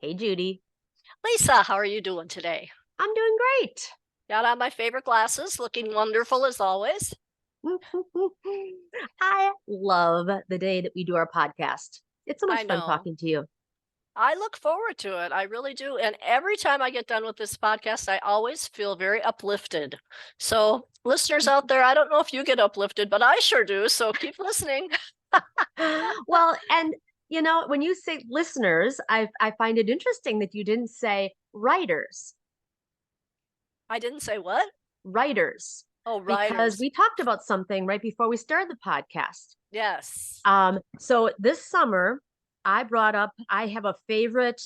Hey, Judy. Lisa, how are you doing today? I'm doing great. Got on my favorite glasses, looking wonderful as always. I love the day that we do our podcast. It's so I much fun know. talking to you. I look forward to it. I really do. And every time I get done with this podcast, I always feel very uplifted. So, listeners out there, I don't know if you get uplifted, but I sure do. So, keep listening. Well, and when you say listeners, I find it interesting that you didn't say writers, I didn't say what? writers, Oh, because writers. we talked about something right before we started the podcast. Yes. So this summer, I have a favorite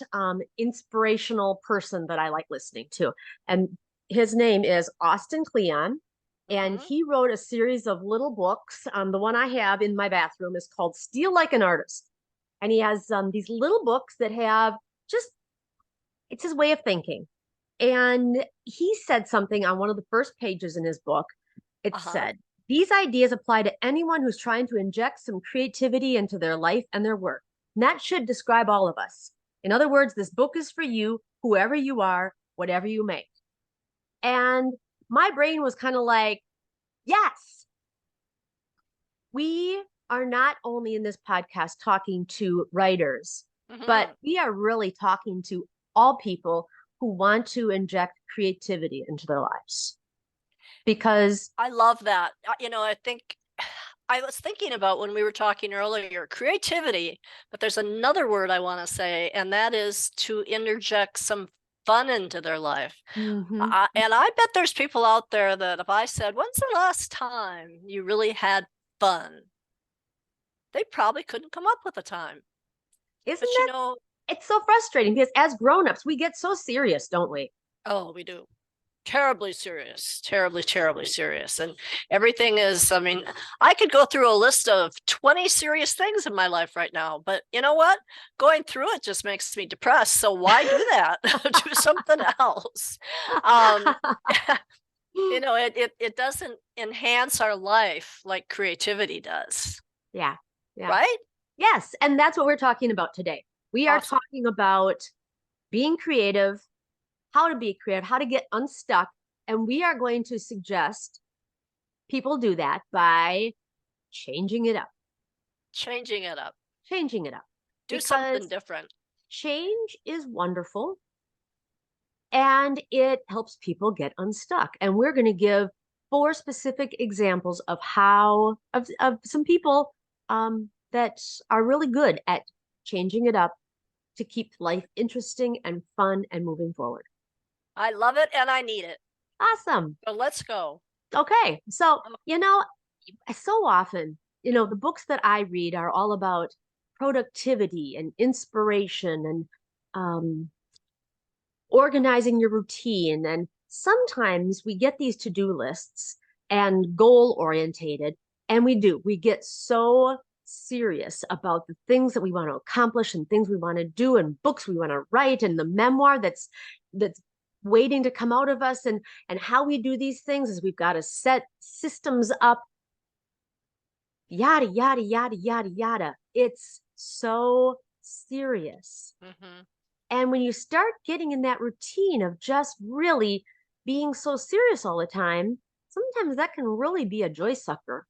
inspirational person that I like listening to. And his name is Austin Kleon. And Hmm. he wrote a series of little books. The one I have in my bathroom is called Steal Like an Artist. And he has these little books that have just, it's his way of thinking. And he said something on one of the first pages in his book. It Uh-huh. said, these ideas apply to anyone who's trying to inject some creativity into their life and their work. And that should describe all of us. In other words, this book is for you, whoever you are, whatever you make. And my brain was kind of like, yes, we are not only in this podcast talking to writers, but Hmm. we are really talking to all people who want to inject creativity into their lives. Because I love that. I think I was thinking about when we were talking earlier, creativity, but there's another word I want to say, and that is to interject some fun into their life. mhm, And I bet there's people out there that if I said, when's the last time you really had fun? They probably couldn't come up with a time. isn't But that it's so frustrating because as grown-ups, we get so serious, don't we? oh, we do. Terribly serious, terribly, terribly serious. And everything is, I mean, I could go through a list of 20 serious things in my life right now, but you know what? Going through it just makes me depressed. So why do that? Do something else. Um, it doesn't enhance our life like creativity does, Yeah, yeah. right? Yes, and that's what we're talking about today. We are Awesome. talking about being creative, how to be creative, how to get unstuck, and we are going to suggest people do that by changing it up, Changing it up. changing it up. Do something Because different. change is wonderful and it helps people get unstuck. And we're going to give four specific examples of of some people that are really good at changing it up to keep life interesting and fun and moving forward. I love it and I need it. Awesome. So let's go. Okay. So, Oh, so often, the books that I read are all about productivity and inspiration and organizing your routine. And sometimes we get these to-do lists and goal orientated, and we get so serious about the things that we want to accomplish and things we want to do and books we want to write and the memoir that's waiting to come out of us. And how we do these things is we've got to set systems up, yada yada yada yada yada. It's so serious. mhm. And when you start getting in that routine of just really being so serious all the time, sometimes that can really be a joy sucker.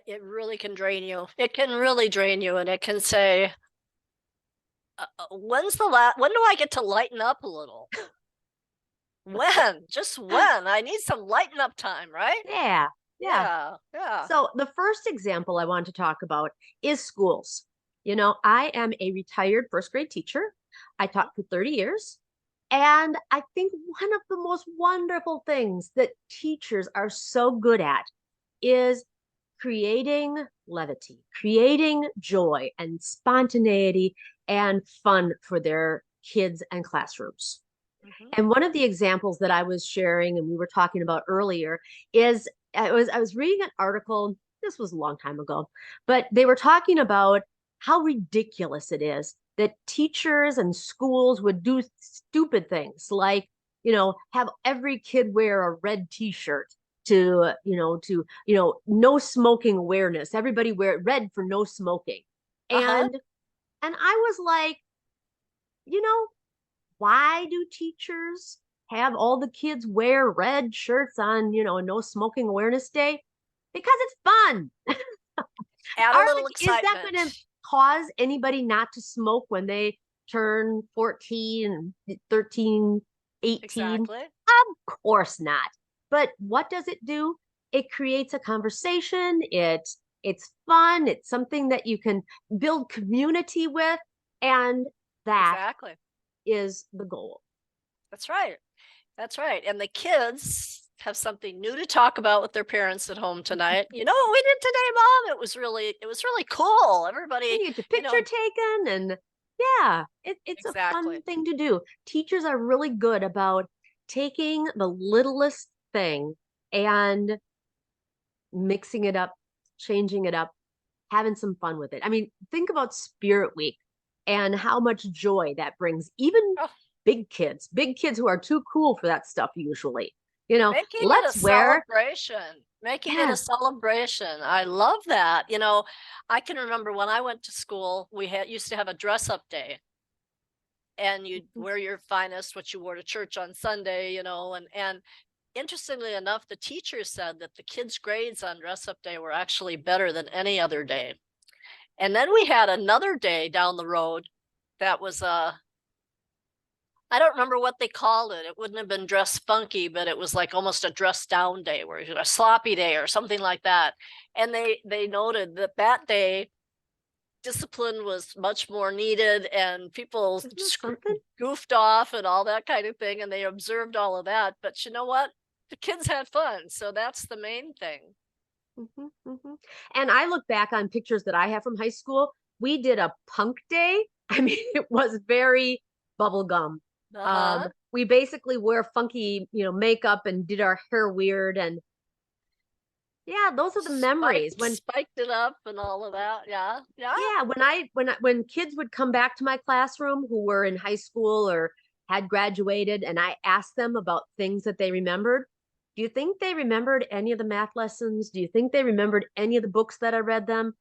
It really can drain you. It can really drain you, and it can say, when do I get to lighten up a little? When? Just when? I need some lighten up time, right? Yeah, yeah. Yeah, yeah. So the first example I want to talk about is schools. I am a retired first grade teacher. I taught for 30 years. And I think one of the most wonderful things that teachers are so good at is creating levity, creating joy and spontaneity and fun for their kids and classrooms. Mhm. And one of the examples that I was sharing and we were talking about earlier is I was reading an article, this was a long time ago, but they were talking about how ridiculous it is that teachers and schools would do stupid things like, have every kid wear a red t-shirt to no smoking awareness. Everybody wear red for no smoking. Uh-huh. And I was like, why do teachers have all the kids wear red shirts on, a no smoking awareness day? Because it's fun. Add a little Is that excitement. going to cause anybody not to smoke when they turn 14, 13, 18? Exactly. Of course not. But what does it do? It creates a conversation. It's fun. It's something that you can build community with. And that Exactly. is the goal. That's right. That's right. And the kids have something new to talk about with their parents at home tonight. You know what we did today, Mom? It was really cool. Everybody, And you get your you picture know, taken, and yeah, it's a fun exactly. thing to do. Teachers are really good about taking the littlest thing and mixing it up, changing it up, having some fun with it. I mean, think about Spirit Week and how much joy that brings, even Oh, big kids who are too cool for that stuff usually. making it a Let's wear, celebration. Making it a yes. celebration. I love that. I can remember when I went to school, we used to have a dress up day. And you'd wear your finest, what you wore to church on Sunday, and interestingly enough, the teacher said that the kids' grades on dress up day were actually better than any other day. And then we had another day down the road that was I don't remember what they called it. It wouldn't have been dress funky, but it was like almost a dress down day, where a sloppy day or something like that. And they noted that that day discipline was much more needed, and people Isn't that something? goofed off and all that kind of thing, and they observed all of that. But you know what? The kids had fun, so that's the main thing. And I look back on pictures that I have from high school. We did a punk day. I mean, it was very bubblegum. Uh-huh. We basically wear funky, makeup and did our hair weird. And yeah, those are the memories Spiked it up and all of that. Yeah. Yeah. yeah, when kids would come back to my classroom who were in high school or had graduated, and I asked them about things that they remembered. Do you think they remembered any of the math lessons? Do you think they remembered any of the books that I read them?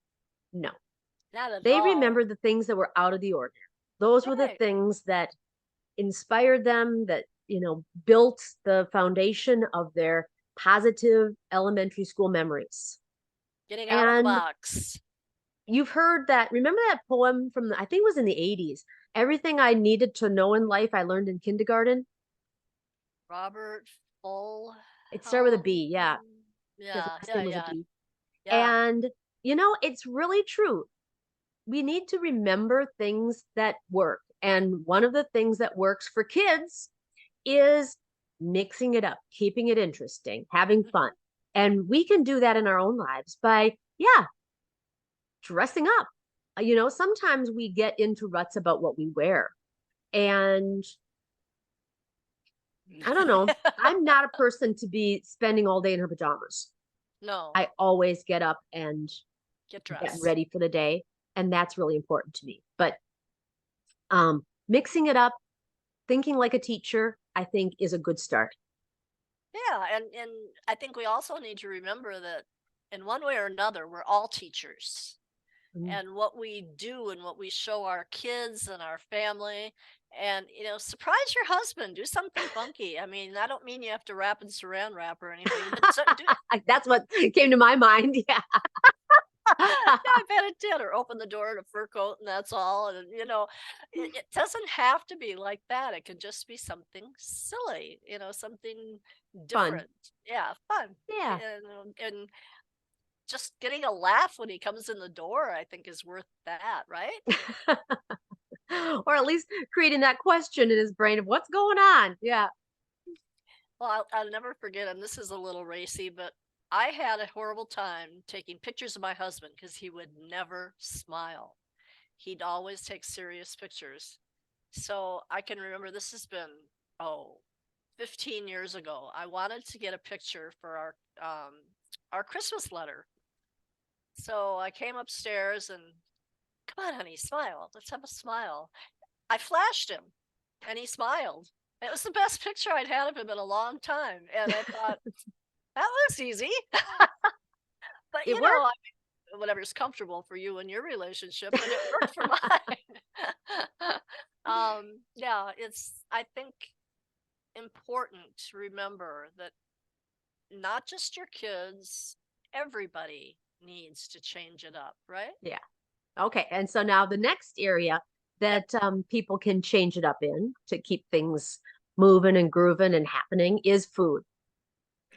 No. Not at They all. remembered the things that were out of the ordinary. Those were the Right. things that inspired them, that, built the foundation of their positive elementary school memories. Getting out of the And box. you've heard that, remember that poem from, I think it was in the 80s, Everything I Needed to Know in Life I Learned in Kindergarten? Robert Full It started with a Helm. B, yeah. His Yeah. last Yeah. name was a Yeah. B. Yeah. And, it's really true. We need to remember things that work. And one of the things that works for kids is mixing it up, keeping it interesting, having fun. Mhm. And we can do that in our own lives by, yeah, dressing up. Sometimes we get into ruts about what we wear. And I don't know, I'm not a person to be spending all day in her pajamas. No, I always get up and get get dressed. ready for the day. And that's really important to me. But mixing it up, thinking like a teacher, I think is a good start. Yeah, and I think we also need to remember that in one way or another, we're all teachers. Mm. And what we do and what we show our kids and our family, and surprise your husband, do something funky. I mean, I don't mean you have to wrap and saran wrap or anything, but do. That's what came to my mind. Yeah. Yeah, I bet it did. Or open the door in a fur coat and that's all. And it doesn't have to be like that. It can just be something silly, something Fun. different. Yeah, fun. Yeah. And just getting a laugh when he comes in the door, I think is worth that, right? Or at least creating that question in his brain of what's going on. Yeah. Well, I'll never forget, and this is a little racy, but I had a horrible time taking pictures of my husband because he would never smile. He'd always take serious pictures. So I can remember this has been, 15 years ago. I wanted to get a picture for our Christmas letter. So I came upstairs and, come on, honey, smile. Let's have a smile. I flashed him and he smiled. It was the best picture I'd had of him in a long time. And I thought, that was easy. But It worked. whatever's comfortable for you and your relationship, but it worked for mine. Yeah, it's, I think, important to remember that not just your kids, everybody needs to change it up, right? Yeah. Okay. And so now the next area Yep. that people can change it up in to keep things moving and grooving and happening is food.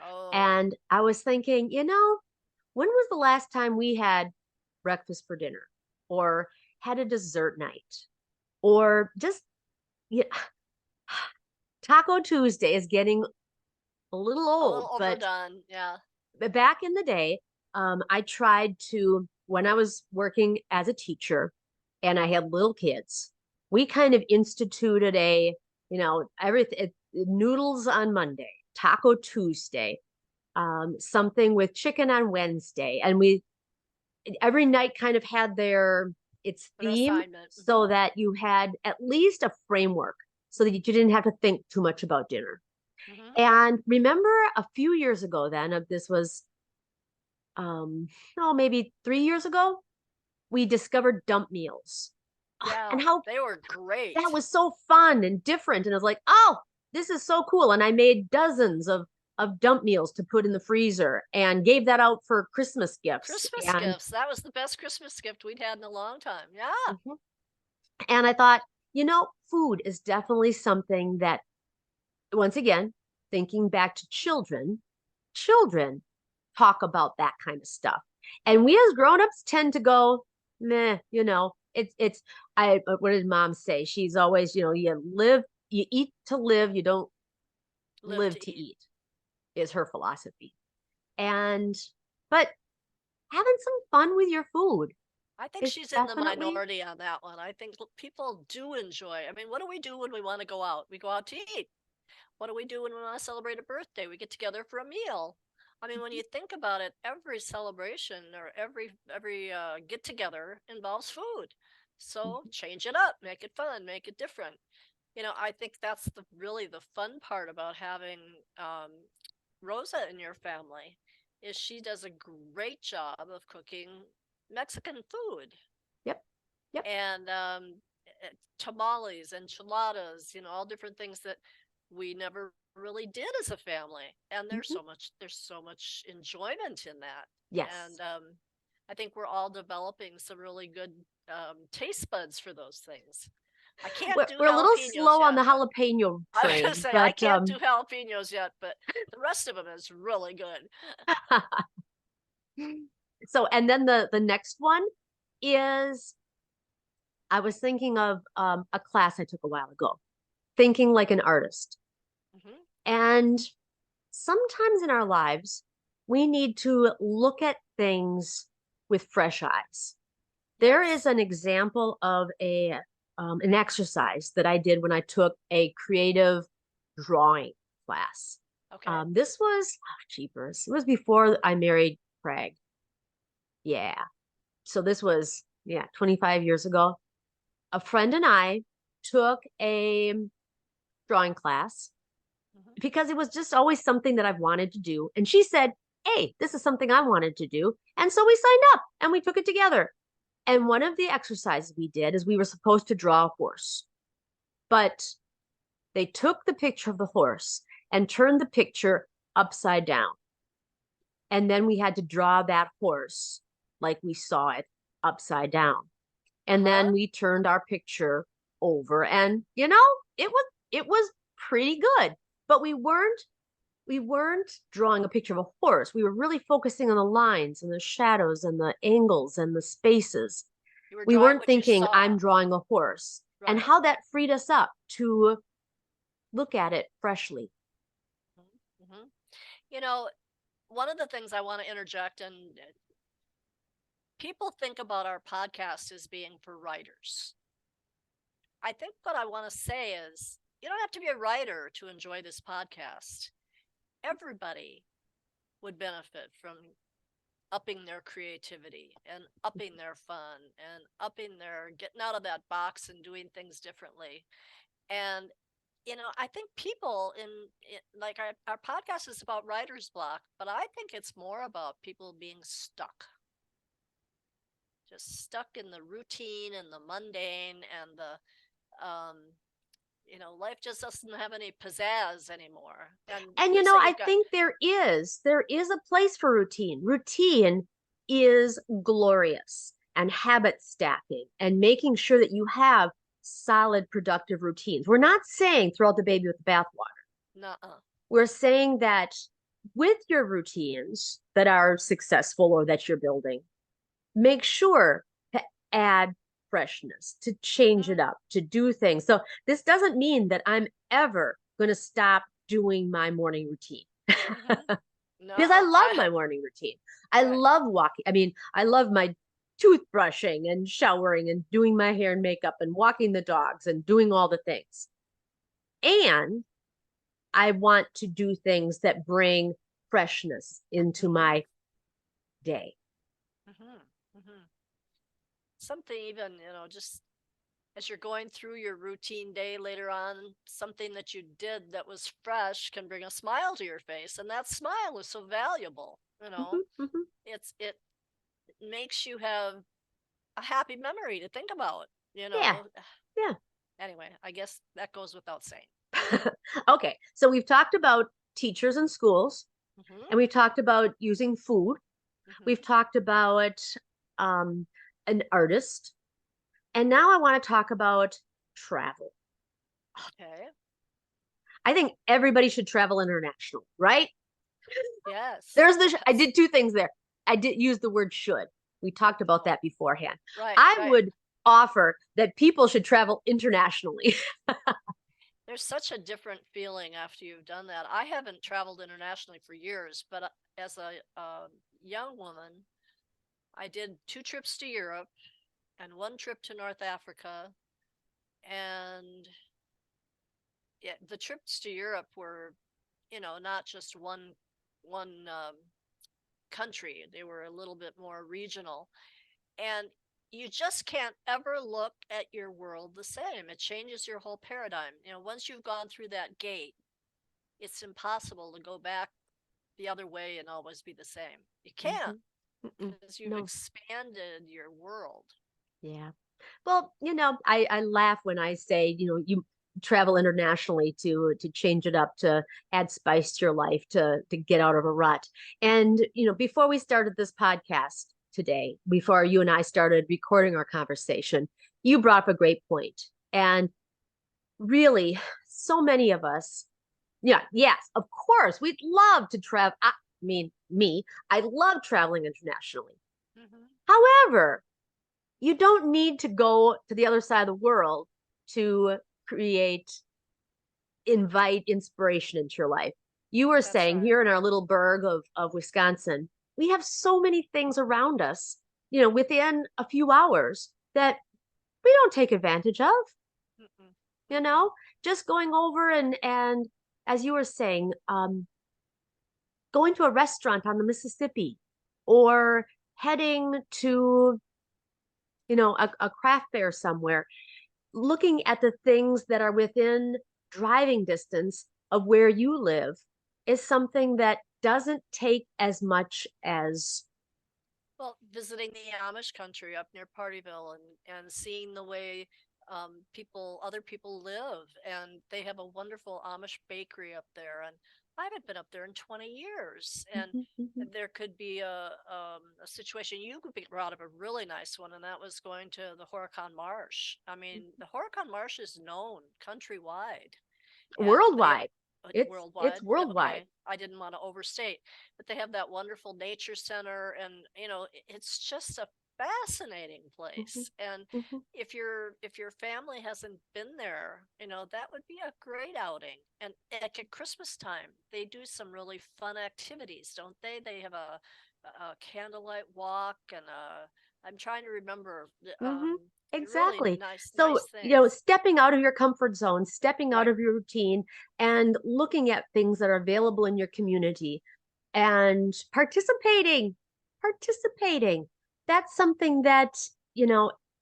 Oh, And I was thinking, when was the last time we had breakfast for dinner or had a dessert night or just, yeah, Taco Tuesday is getting a little a old, little but overdone. Yeah. back in the day, I tried to, when I was working as a teacher and I had little kids, we kind of instituted everything, noodles on Monday, Taco Tuesday, something with chicken on Wednesday. And every night kind of had its An theme assignment. so that you had at least a framework so that you didn't have to think too much about dinner. Hmm. And remember a few years ago then, this was no, maybe 3 years ago, we discovered dump meals. Yeah, And how they were that great. was so fun and different. And I was like, oh, this is so cool. And I made dozens of dump meals to put in the freezer and gave that out for Christmas gifts. Christmas And gifts. That was the best Christmas gift we'd had in a long time. Yeah. Mhm. And I thought, food is definitely something that, once again, thinking back to children talk about that kind of stuff. And we as grown-ups tend to go, meh, it's what did mom say? She's always, you eat to live, you don't Live live to to eat. eat, is her philosophy. And but having some fun with your food I think is she's in the definitely. minority on that one. I think people do enjoy. I mean, what do we do when we want to go out? We go out to eat. What do we do when we want to celebrate a birthday? We get together for a meal. I mean, when you think about it, every celebration or every get together involves food. So Mhm. change it up, make it fun, make it different. I think that's really the fun part about having Rosa in your family is she does a great job of cooking Mexican food Yep. Yep. and tamales, enchiladas, all different things that we never really did as a family. And Mhm. there's so much enjoyment in that. Yes. And I think we're all developing some really good taste buds for those things. I can't do We're a little jalapenos slow on yet, the but jalapeno I was gonna train, say I but can't do jalapenos yet, but the rest of them is really good. so and then the next one is I was thinking of a class I took a while ago, thinking like an artist. Hmm. And sometimes in our lives, we need to look at things with fresh eyes. There is Yes. an example of an exercise that I did when I took a creative drawing class. Okay. This was cheapers. It was before I married Craig. Yeah. So this was 25 years ago. A friend and I took a drawing class Hmm. because it was just always something that I've wanted to do. And she said, hey, this is something I wanted to do. And so we signed up and we took it together. And one of the exercises we did is we were supposed to draw a horse, but they took the picture of the horse and turned the picture upside down. And then we had to draw that horse like we saw it upside down. And Uh-huh. then we turned our picture over and it was pretty good, but we weren't drawing a picture of a horse. We were really focusing on the lines and the shadows and the angles and the spaces. You were We drawing weren't what you thinking saw. I'm drawing a horse, and Right. how that freed us up to look at it freshly. Hmm. You know, one of the things I want to interject, and people think about our podcast as being for writers. I think what I want to say is you don't have to be a writer to enjoy this podcast. Everybody would benefit from upping their creativity and upping their fun and upping their getting out of that box and doing things differently. And I think people like our podcast is about writer's block, but I think it's more about people being stuck, just stuck in the routine and the mundane and the life just doesn't have any pizzazz anymore. And And you say I you've got, think there is a place for routine. Routine is glorious, and habit stacking and making sure that you have solid productive routines. We're not saying throw out the baby with the bathwater. nuh-uh. We're saying that with your routines that are successful or that you're building, make sure to add freshness, to change it Mhm, up, to do things. So this doesn't mean that I'm ever going to stop doing my morning routine mhm. because I Nuh-uh. love my morning routine. I Right. love walking. I mean, I love my toothbrushing and showering and doing my hair and makeup and walking the dogs and doing all the things. And I want to do things that bring freshness into Mhm, my day. mhm, mhm. Something even, just as you're going through your routine day later on, something that you did that was fresh can bring a smile to your face. And that smile is so valuable. Mhm, mhm. It makes you have a happy memory to think about, you Yeah, know. yeah. Anyway, I guess that goes without saying. Okay, so we've talked about teachers and schools, Hmm. and we've talked about using food. We've Hmm. talked about um, an artist, and now I want to talk about travel. Okay. I think everybody should travel internationally, right? Yes. There's the, I Yes. did two things there. I did use the word should. We talked about Oh, that beforehand. right, I right. would offer that people should travel internationally. There's such a different feeling after you've done that. I haven't traveled internationally for years, but as a young woman, I did 2 trips to Europe and 1 trip to North Africa. And yeah, the trips to Europe were, not just one country. They were a little bit more regional. And you just can't ever look at your world the same. It changes your whole paradigm. Once you've gone through that gate, it's impossible to go back the other way and always be the same. You can't, Mhm. Mm-mm. because you've No, expanded your world. yeah. Well, I laugh when I say, you travel internationally to change it up, to add spice to your life, to get out of a rut. And, before we started this podcast today, before you and I started recording our conversation, you brought up a great point. And really, so many of us, yeah, yes, of course, we'd love to travel. I mean, me, I love traveling internationally. Hmm. However, you don't need to go to the other side of the world to create, invite inspiration into your life. You were That's saying right. here in our little burg of Wisconsin, we have so many things around us, within a few hours that we don't take advantage of, Mm-mm. you Mm-mm. know, just going over and as you were saying, going to a restaurant on the Mississippi or heading to, a craft fair somewhere, looking at the things that are within driving distance of where you live is something that doesn't take as much as. Well, visiting the Amish country up near Partyville, and seeing the way other people live, and they have a wonderful Amish bakery up there, and I haven't been up there in 20 years, and Mhm, mhm. there could be a situation. You could be brought up a really nice one, and that was going to the Horicon Marsh. I mean, the Horicon Marsh is known countrywide, and they have Worldwide. It's worldwide. Yeah, worldwide. okay, I didn't want to overstate, but they have that wonderful nature center, and it's just a fascinating Mhm, place. And mhm, if your family hasn't been there, that would be a great outing. And like at Christmas time, they do some really fun activities, don't they? They have a candlelight walk, and I'm trying to remember mhm. really Exactly. So, nice things. stepping out of your comfort zone, stepping out Right. of your routine, and looking at things that are available in your community and participating. That's something that,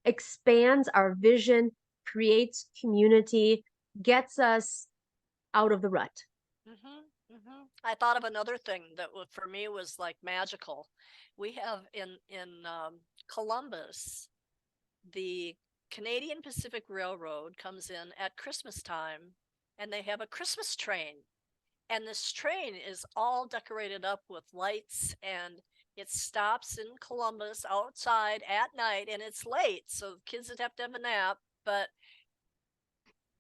expands our vision, creates community, gets us out of the rut. Mhm, mhm. I thought of another thing that for me was like magical. We have in Columbus the Canadian Pacific Railroad comes in at Christmas time, and they have a Christmas train. And this train is all decorated up with lights, and it stops in Columbus outside at night, and it's late, so kids would have to have a nap. But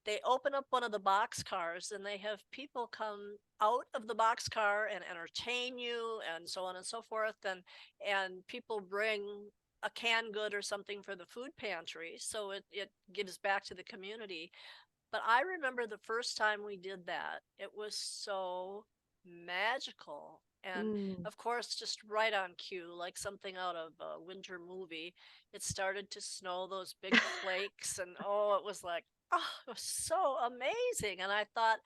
they open up one of the box cars, and they have people come out of the box car and entertain you, and so on and so forth. And people bring a canned good or something for the food pantry, so it gives back to the community. But I remember the first time we did that, it was so magical. And Mm. of course, just right on cue, like something out of a winter movie, it started to snow, those big flakes. And oh, it was like, oh, it was so amazing. And I thought,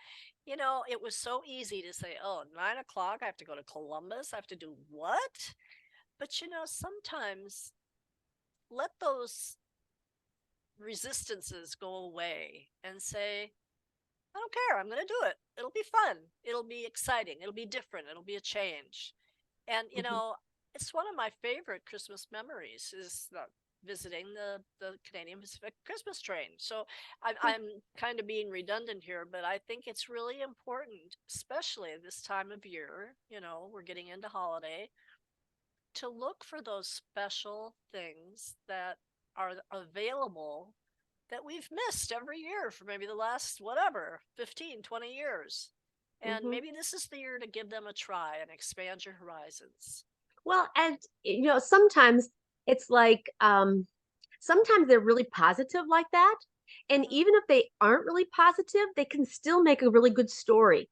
it was so easy to say, oh, 9 o'clock, I have to go to Columbus. I have to do what? But, sometimes let those resistances go away and say, I don't care. I'm going to do it. It'll be fun. It'll be exciting. It'll be different. It'll be a change. And, it's one of my favorite Christmas memories is visiting the Canadian Pacific Christmas train. So I'm kind of being redundant here, but I think it's really important, especially this time of year, we're getting into holiday, to look for those special things that are available that we've missed every year for maybe the last, whatever, 15, 20 years. And maybe this is the year to give them a try and expand your horizons. Well, and sometimes it's like sometimes they're really positive like that. And even if they aren't really positive, they can still make a really good story.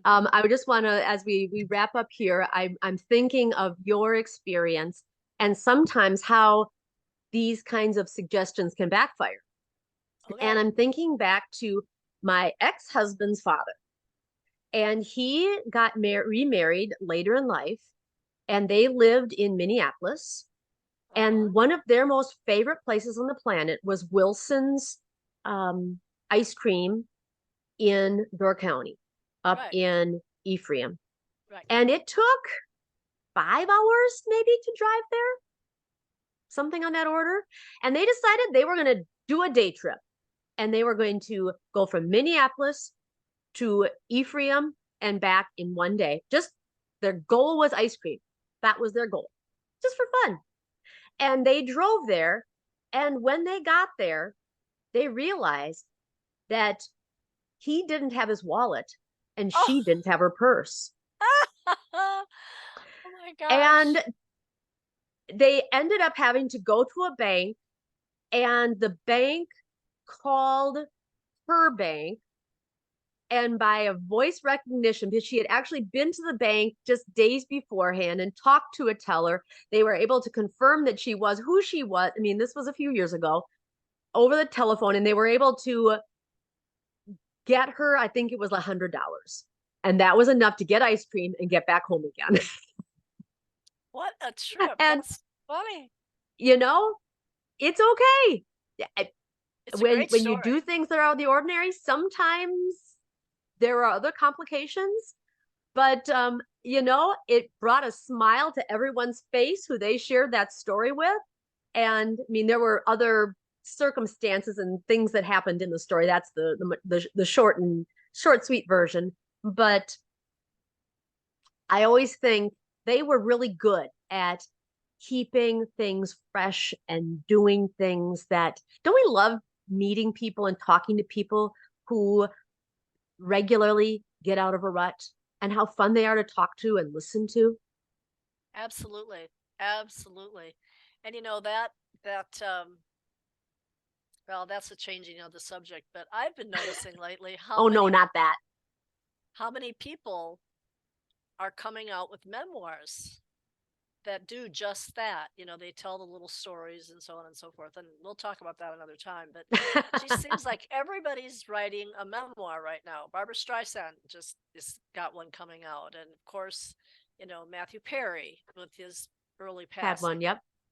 I would just want to, as we wrap up here, I'm thinking of your experience and sometimes how these kinds of suggestions can backfire. Okay. And I'm thinking back to my ex-husband's father. And he got remarried later in life, and they lived in Minneapolis. And one of their most favorite places on the planet was Wilson's ice cream in Door County, up in Ephraim. Right. And it took 5 hours maybe to drive there, something on that order. And they decided they were going to do a day trip, and they were going to go from Minneapolis to Ephraim and back in one day. Just their goal was ice cream. That was their goal, just for fun. And they drove there. And when they got there, they realized that he didn't have his wallet and she didn't have her purse. Oh my gosh. And they ended up having to go to a bank, and the bank called her bank. And by a voice recognition, because she had actually been to the bank just days beforehand and talked to a teller, they were able to confirm that she was who she was. I mean, this was a few years ago, over the telephone, and they were able to get her, I think it was $100. And that was enough to get ice cream and get back home again. What a trip. And that's funny. It's okay. It's when you do things that are out of the ordinary, sometimes there are other complications, but it brought a smile to everyone's face who they shared that story with. And I mean, there were other circumstances and things that happened in the story. That's the short, sweet version. But I always think they were really good at keeping things fresh and doing things that, don't we love meeting people and talking to people who regularly get out of a rut, and how fun they are to talk to and listen to? Absolutely. And well, that's a changing of the subject, but I've been noticing lately no, not that. How many people are coming out with memoirs that do just that. They tell the little stories and so on and so forth. And we'll talk about that another time. But it just seems like everybody's writing a memoir right now. Barbara Streisand just got one coming out. And of course, Matthew Perry with his early passing.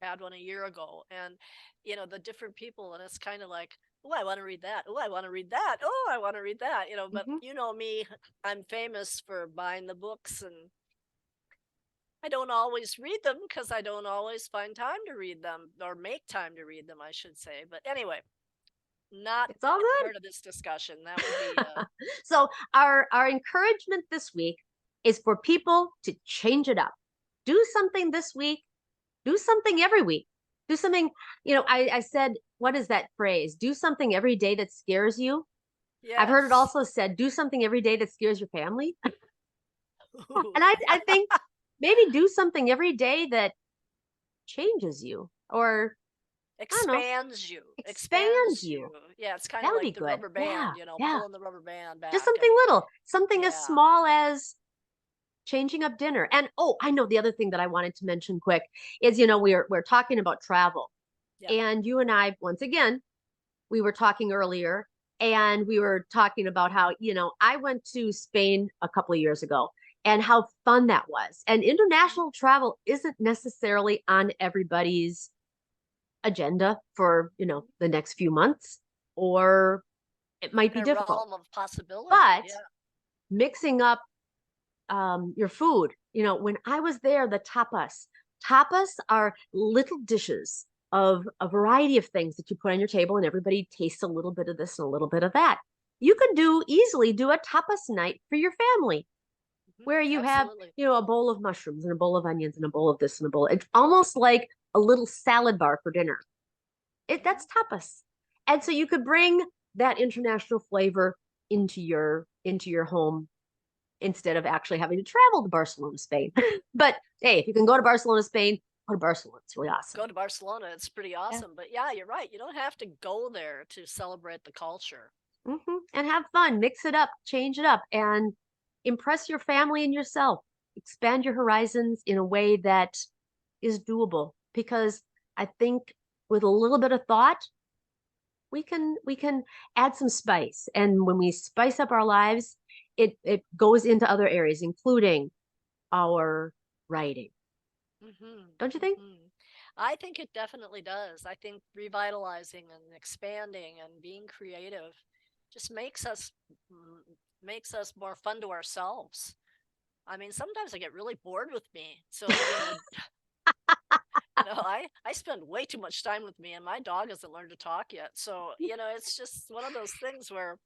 Had one a year ago. And, the different people. And it's kind of like, oh, I want to read that. Oh, I want to read that. Oh, I want to read that. But you know me, I'm famous for buying the books, and I don't always read them because I don't always find time to read them, or make time to read them, I should say. But anyway, not It's all good. part of this discussion. That would be So our encouragement this week is for people to change it up. Do something this week. Do something every week. Do something, I said, what is that phrase? Do something every day that scares you. I've heard it yes. also said, do something every day that scares your family. And I think maybe do something every day that changes you, or I don't know, expands you. expands you. Yeah, it's kind That of would be like the good. rubber Yeah, band, yeah. pulling the rubber band Just back. something little, something as Yeah. small as changing up dinner. And oh, I know the other thing that I wanted to mention quick is, we're talking about travel. Yeah. And you and I, once again, we were talking earlier, and we were talking about how, I went to Spain a couple of years ago and how fun that was. And international travel isn't necessarily on everybody's agenda for, the next few months, or it might be In a difficult. realm of possibility. But Yeah. mixing up your food, when I was there, the tapas are little dishes of a variety of things that you put on your table, and everybody tastes a little bit of this and a little bit of that. You can easily do a tapas night for your family, where you have, Absolutely. a bowl of mushrooms and a bowl of onions and a bowl of this and a bowl. It's almost like a little salad bar for dinner. That's tapas. And so you could bring that international flavor into your home instead of actually having to travel to Barcelona, Spain. But hey, if you can go to Barcelona, Spain, go to Barcelona. It's really awesome. Go to Barcelona. It's pretty awesome. But yeah, you're right. You don't have to go there to celebrate the culture. And have fun, mix it up, change it up, and impress your family and yourself. Expand your horizons in a way that is doable. Because I think with a little bit of thought, we can add some spice. And when we spice up our lives, it goes into other areas, including our writing. Don't you think? I think it definitely does. I think revitalizing and expanding and being creative just makes us more fun to ourselves. I mean, sometimes I get really bored with me. So, I spend way too much time with me, and my dog hasn't learned to talk yet. So, it's just one of those things where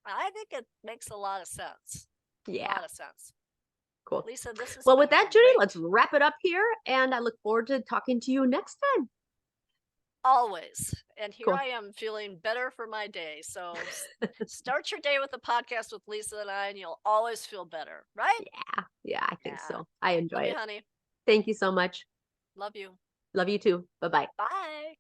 I think it makes a lot of sense. Yeah. A lot of sense. Cool. Lisa, this is well, with that, Judy, let's wrap it up here. And I look forward to talking to you next time. Always. And here Cool. I am feeling better for my day. So start your day with a podcast with Lisa and I, and you'll always feel better, right? Yeah, I think so. I enjoy Love it. you, honey. Thank you so much. Love you. Love you too. Bye-bye. Bye.